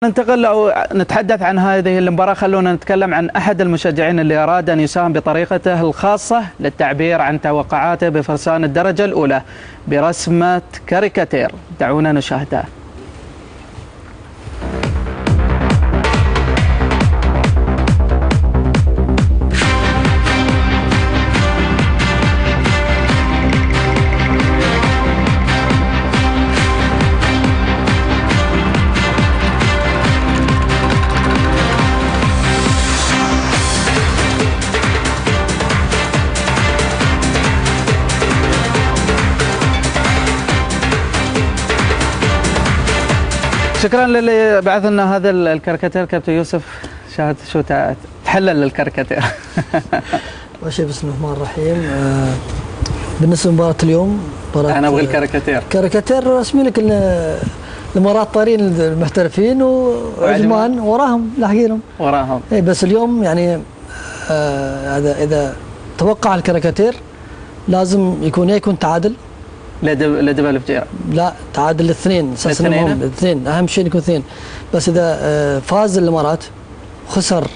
ننتقل أو نتحدث عن هذه المباراة. خلونا نتكلم عن أحد المشجعين اللي أراد أن يساهم بطريقته الخاصة للتعبير عن توقعاته بفرسان الدرجة الأولى برسمة كاريكاتير. دعونا نشاهده. شكرا للي بعث لنا هذا الكاريكاتير. كابتن يوسف، شاهد شو تحلل للكاريكاتير. اول شيء بسم الله الرحمن الرحيم. بالنسبه لمباراه اليوم، انا ابغى الكاريكاتير. كاريكاتير رسمي لك المباراه طارين المحترفين وعجمان وراهم لاحقينهم وراهم. اي بس اليوم يعني هذا اذا توقع الكاريكاتير لازم يكون تعادل. لدبل فجيرة. لا، تعادل الاثنين اساسا. الاثنين اهم شيء يكون اثنين. بس اذا فاز الامارات وخسر